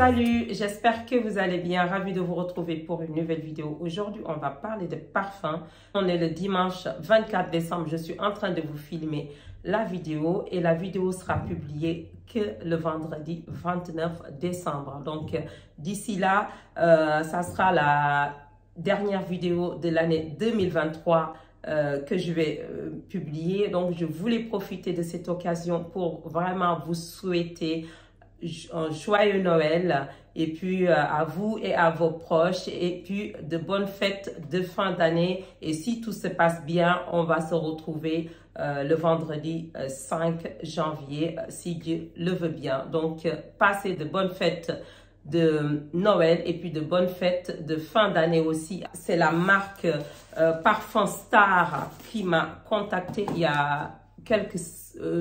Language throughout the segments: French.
Salut, j'espère que vous allez bien. Ravi de vous retrouver pour une nouvelle vidéo. Aujourd'hui, on va parler de parfum. On est le dimanche 24 décembre. Je suis en train de vous filmer la vidéo et la vidéo sera publiée que le vendredi 29 décembre. Donc, d'ici là, ça sera la dernière vidéo de l'année 2023 que je vais publier. Donc, je voulais profiter de cette occasion pour vraiment vous souhaiter un joyeux Noël et puis à vous et à vos proches et puis de bonnes fêtes de fin d'année. Et si tout se passe bien, on va se retrouver le vendredi 5 janvier si Dieu le veut bien. Donc, passez de bonnes fêtes de Noël et puis de bonnes fêtes de fin d'année aussi. C'est la marque Parfum Star qui m'a contacté il y a quelques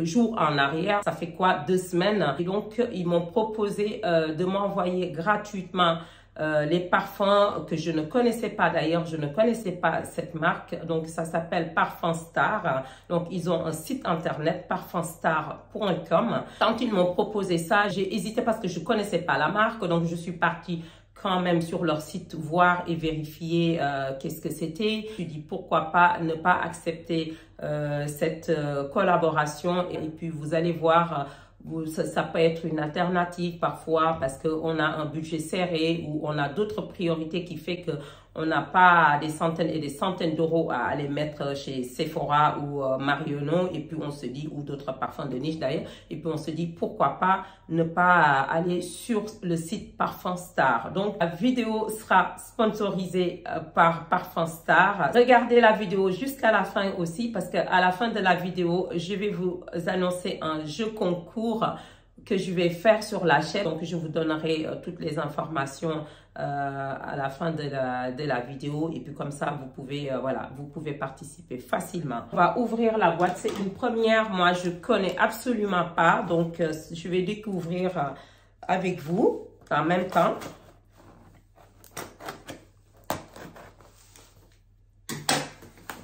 jours en arrière. Ça fait quoi, 2 semaines? Et donc, ils m'ont proposé de m'envoyer gratuitement les parfums que je ne connaissais pas. D'ailleurs, je ne connaissais pas cette marque. Donc, ça s'appelle Parfum Star. Donc, ils ont un site internet, parfumstar.com. Quand ils m'ont proposé ça, j'ai hésité parce que je ne connaissais pas la marque. Donc, je suis partie quand même sur leur site voir et vérifier qu'est-ce que c'était. Je me suis dit pourquoi pas ne pas accepter cette collaboration et puis vous allez voir, ça peut être une alternative parfois parce qu'on a un budget serré ou on a d'autres priorités qui fait que on n'a pas des centaines et des centaines d'euros à aller mettre chez Sephora ou Marionneau et puis on se dit, ou d'autres parfums de niche d'ailleurs, et puis on se dit pourquoi pas ne pas aller sur le site Parfum Star. Donc la vidéo sera sponsorisée par Parfum Star. Regardez la vidéo jusqu'à la fin aussi parce qu'à la fin de la vidéo, je vais vous annoncer un jeu concours que je vais faire sur la chaîne. Donc, je vous donnerai toutes les informations à la fin de la vidéo. Et puis, comme ça, vous pouvez, voilà, vous pouvez participer facilement. On va ouvrir la boîte. C'est une première. Moi, je connais absolument pas. Donc, je vais découvrir avec vous en même temps.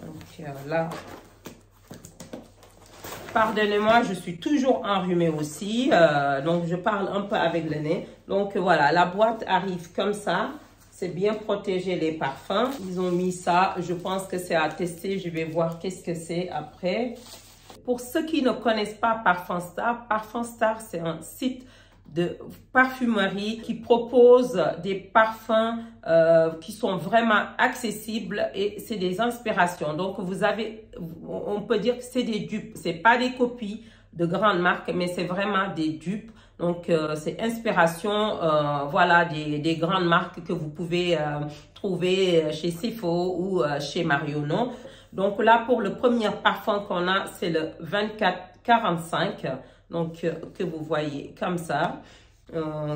Donc, là... Pardonnez-moi, je suis toujours enrhumée aussi, donc je parle un peu avec le nez. Donc voilà, la boîte arrive comme ça, c'est bien protégé les parfums. Ils ont mis ça, je pense que c'est à tester, je vais voir qu'est-ce que c'est après. Pour ceux qui ne connaissent pas Parfum Star, c'est un site de parfumerie qui propose des parfums qui sont vraiment accessibles et c'est des inspirations. Donc vous avez, on peut dire que c'est des dupes, c'est pas des copies de grandes marques, mais c'est vraiment des dupes. Donc c'est inspiration, voilà, des grandes marques que vous pouvez trouver chez Sephora ou chez Marionneau. Donc là, pour le premier parfum qu'on a, c'est le 2445. Donc, que vous voyez comme ça.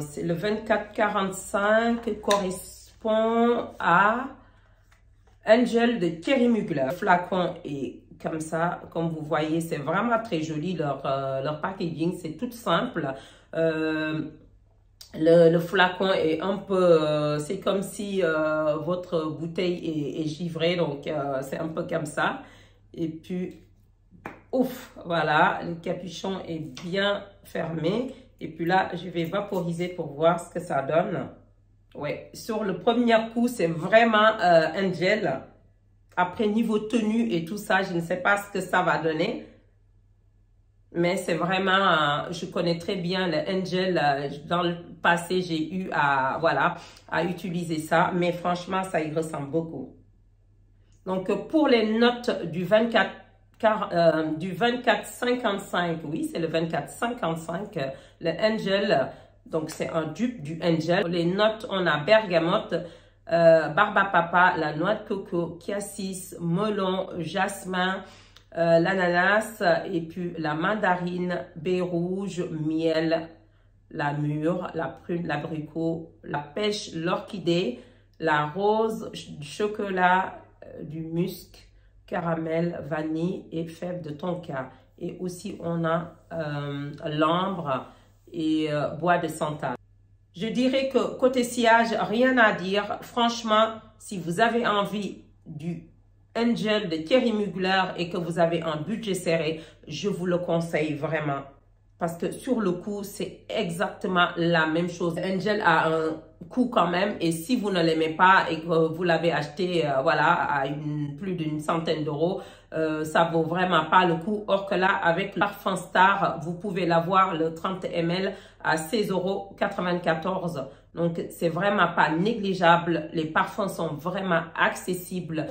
C'est le 2445 qui correspond à Angel de Thierry Mugler. Le flacon est comme ça, comme vous voyez, c'est vraiment très joli. Leur packaging, c'est tout simple. Le flacon est un peu, c'est comme si votre bouteille est givrée, donc c'est un peu comme ça. Et puis, ouf, voilà, le capuchon est bien fermé. Et puis là, je vais vaporiser pour voir ce que ça donne. Ouais, sur le premier coup, c'est vraiment Angel. Après, niveau tenue et tout ça, je ne sais pas ce que ça va donner. Mais c'est vraiment, je connais très bien le Angel. Dans le passé, j'ai eu à utiliser ça. Mais franchement, ça y ressemble beaucoup. Donc, pour les notes du 2455, oui, c'est le 2455, le Angel, donc c'est un dupe du Angel. Les notes, on a bergamote, barbapapa, la noix de coco, cassis, melon, jasmin, l'ananas, et puis la mandarine, baie rouge, miel, la mûre, la prune, l'abricot, la pêche, l'orchidée, la rose, du chocolat, du musc, caramel, vanille et fève de tonka. Et aussi, on a l'ambre et bois de santal. Je dirais que côté sillage, rien à dire. Franchement, si vous avez envie du Angel de Thierry Mugler et que vous avez un budget serré, je vous le conseille vraiment. Parce que sur le coup, c'est exactement la même chose. Angel a un coût quand même. Et si vous ne l'aimez pas et que vous l'avez acheté voilà, à plus d'une centaine d'euros, ça vaut vraiment pas le coup. Or que là, avec le parfum Star, vous pouvez l'avoir, le 30 ml, à 16,94 €. Donc, c'est vraiment pas négligeable. Les parfums sont vraiment accessibles.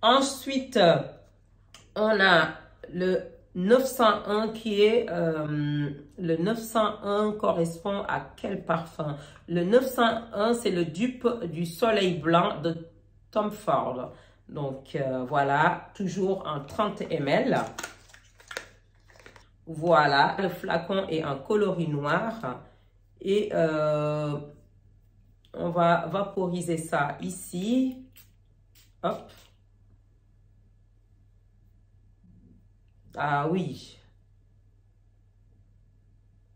Ensuite, on a le 901 qui est, le 901 correspond à quel parfum? Le 901, c'est le dupe du Soleil Blanc de Tom Ford. Donc, voilà, toujours en 30 ml. Voilà, le flacon est en coloris noir. Et on va vaporiser ça ici. Hop. Ah oui.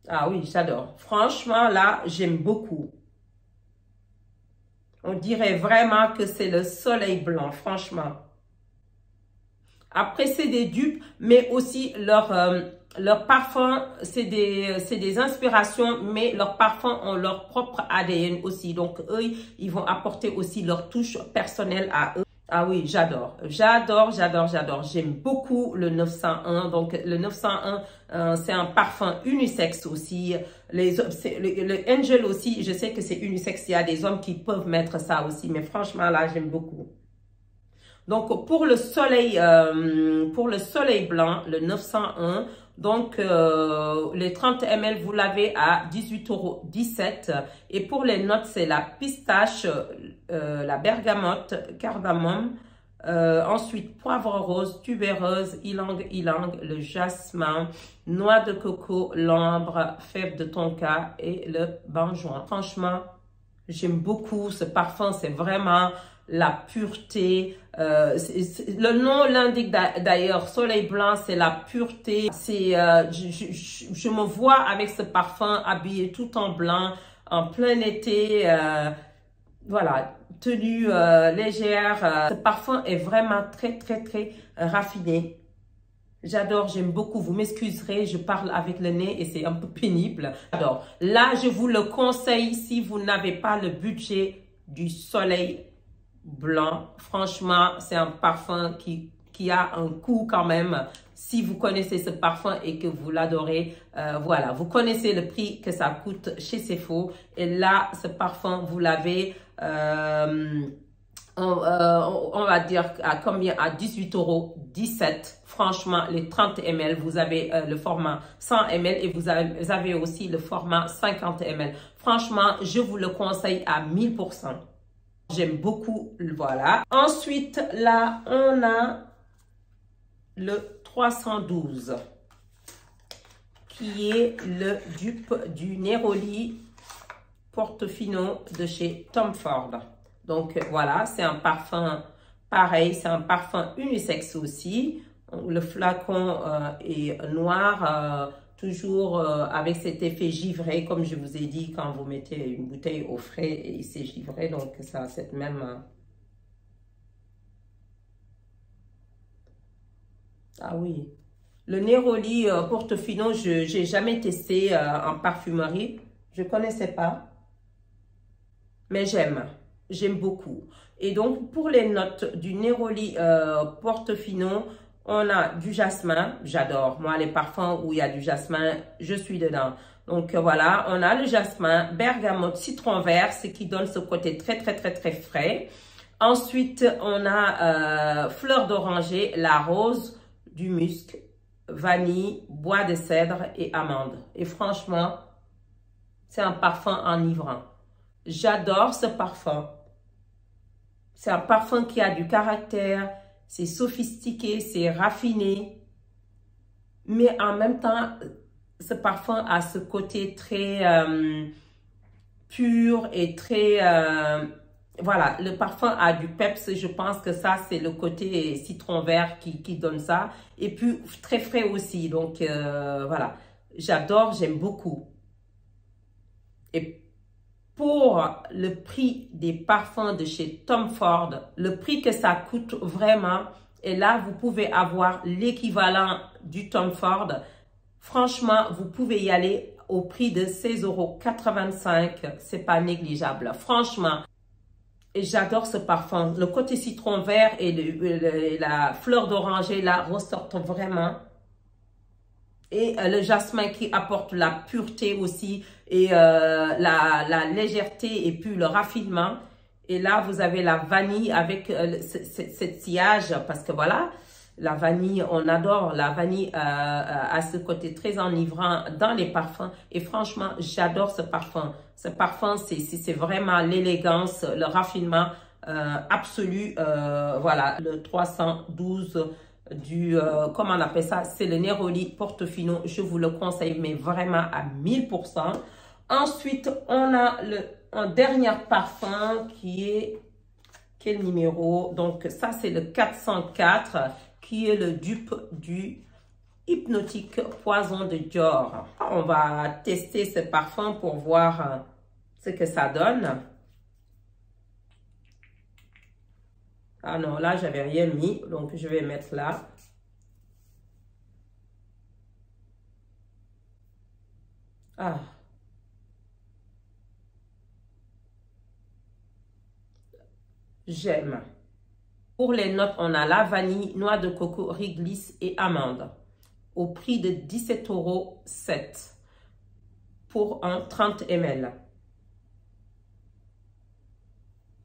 Ah oui, j'adore. Franchement, là, j'aime beaucoup. On dirait vraiment que c'est le soleil blanc, franchement. Après, c'est des dupes, mais aussi leur parfum, c'est des inspirations, mais leurs parfums ont leur propre ADN aussi. Donc, eux, ils vont apporter aussi leur touche personnelle à eux. Ah oui, j'adore. J'adore, j'adore, j'adore. J'aime beaucoup le 901. Donc, le 901, c'est un parfum unisexe aussi. Le Angel aussi, je sais que c'est unisexe. Il y a des hommes qui peuvent mettre ça aussi. Mais franchement, là, j'aime beaucoup. Donc, pour le soleil blanc, le 901, donc, les 30 ml, vous l'avez à 18,17 €. Et pour les notes, c'est la pistache, la bergamote, cardamome. Ensuite, poivre rose, tubéreuse, ylang-ylang, le jasmin, noix de coco, l'ambre, fève de tonka et le benjoin. Franchement, j'aime beaucoup ce parfum. C'est vraiment la pureté. Le nom l'indique d'ailleurs, Soleil Blanc, c'est la pureté. C'est, je me vois avec ce parfum habillé tout en blanc, en plein été. Voilà, tenue légère. Ce parfum est vraiment très, très, très raffiné. J'adore, j'aime beaucoup. Vous m'excuserez, je parle avec le nez et c'est un peu pénible. Alors, là, je vous le conseille si vous n'avez pas le budget du Soleil Blanc. Franchement, c'est un parfum qui a un coût quand même. Si vous connaissez ce parfum et que vous l'adorez, voilà, vous connaissez le prix que ça coûte chez Sephora. Et là, ce parfum, vous l'avez, on va dire à combien? À 18,17 €. Franchement, les 30 ml, vous avez le format 100 ml et vous avez aussi le format 50 ml. Franchement, je vous le conseille à 1000%. J'aime beaucoup, voilà. Ensuite, là, on a le 312 qui est le dupe du Neroli Portofino de chez Tom Ford. Donc, voilà, c'est un parfum pareil, c'est un parfum unisexe aussi. Le flacon est noir, toujours avec cet effet givré, comme je vous ai dit, quand vous mettez une bouteille au frais et c'est givré, donc ça a cette même... Ah oui, le Neroli Portofino, je n'ai jamais testé en parfumerie, je ne connaissais pas, mais j'aime beaucoup. Et donc, pour les notes du Neroli Portofino, on a du jasmin, j'adore. Moi, les parfums où il y a du jasmin, je suis dedans. Donc, voilà, on a le jasmin, bergamote, citron vert, ce qui donne ce côté très, très, très, très frais. Ensuite, on a fleur d'oranger, la rose, du musc, vanille, bois de cèdre et amande. Et franchement, c'est un parfum enivrant. J'adore ce parfum. C'est un parfum qui a du caractère, c'est sophistiqué, c'est raffiné. Mais en même temps, ce parfum a ce côté très pur et très... voilà, le parfum a du peps. Je pense que ça, c'est le côté citron vert qui donne ça. Et puis, très frais aussi. Donc, voilà. J'adore, j'aime beaucoup. Et pour le prix des parfums de chez Tom Ford, le prix que ça coûte vraiment, et là, vous pouvez avoir l'équivalent du Tom Ford. Franchement, vous pouvez y aller au prix de 16,85 €. C'est pas négligeable. Franchement, et j'adore ce parfum. Le côté citron vert et la fleur d'oranger là ressortent vraiment. Et le jasmin qui apporte la pureté aussi et la légèreté et puis le raffinement. Et là, vous avez la vanille avec cette sillage parce que voilà, la vanille, on adore. La vanille a ce côté très enivrant dans les parfums. Et franchement, j'adore ce parfum. Ce parfum, c'est vraiment l'élégance, le raffinement absolu. Voilà, le 312 du, comment on appelle ça? C'est le Neroli Portofino. Je vous le conseille, mais vraiment à 1000%. Ensuite, on a un dernier parfum qui est, quel numéro? Donc, ça, c'est le 404, qui est le dupe du Hypnotique Poison de Dior. On va tester ce parfum pour voir ce que ça donne. Ah non, là, j'avais rien mis, donc je vais mettre là. Ah. J'aime. Pour les notes, on a la vanille, noix de coco, réglisse et amande. Au prix de 17,07 € pour un 30 ml.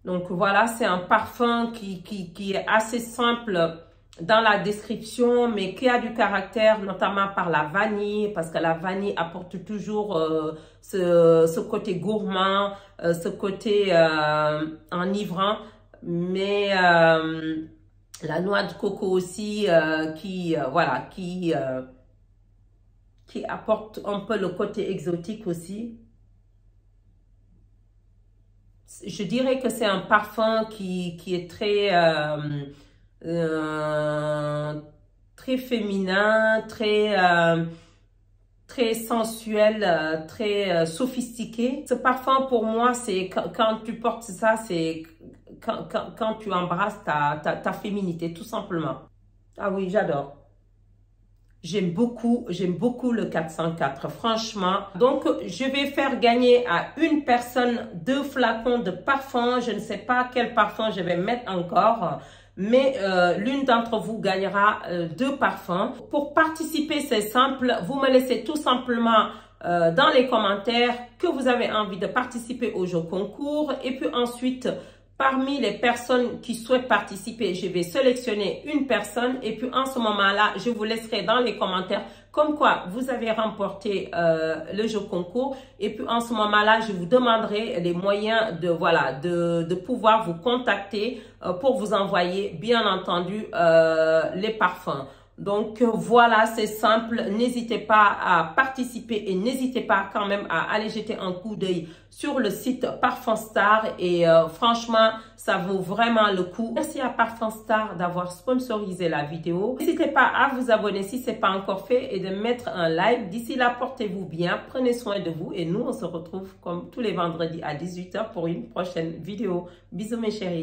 Donc voilà, c'est un parfum qui est assez simple dans la description, mais qui a du caractère, notamment par la vanille, parce que la vanille apporte toujours ce côté gourmand, ce côté enivrant, mais la noix de coco aussi, voilà, qui apporte un peu le côté exotique aussi. Je dirais que c'est un parfum qui est très, très féminin, très sensuel, très sophistiqué. Ce parfum, pour moi, c'est quand tu portes ça, c'est quand tu embrasses ta féminité, tout simplement. Ah oui, j'adore. J'aime beaucoup le 404, franchement. Donc, je vais faire gagner à une personne 2 flacons de parfum. Je ne sais pas quel parfum je vais mettre encore, mais l'une d'entre vous gagnera 2 parfums. Pour participer, c'est simple. Vous me laissez tout simplement dans les commentaires que vous avez envie de participer au jeu concours. Et puis ensuite, parmi les personnes qui souhaitent participer, je vais sélectionner une personne et puis en ce moment-là, je vous laisserai dans les commentaires comme quoi vous avez remporté le jeu concours. Et puis en ce moment-là, je vous demanderai les moyens de pouvoir vous contacter pour vous envoyer, bien entendu, les parfums. Donc voilà, c'est simple. N'hésitez pas à participer et n'hésitez pas quand même à aller jeter un coup d'œil sur le site Parfum Star. Et franchement, ça vaut vraiment le coup. Merci à Parfum Star d'avoir sponsorisé la vidéo. N'hésitez pas à vous abonner si ce n'est pas encore fait et de mettre un like. D'ici là, portez-vous bien, prenez soin de vous et nous, on se retrouve comme tous les vendredis à 18 h pour une prochaine vidéo. Bisous mes chéris.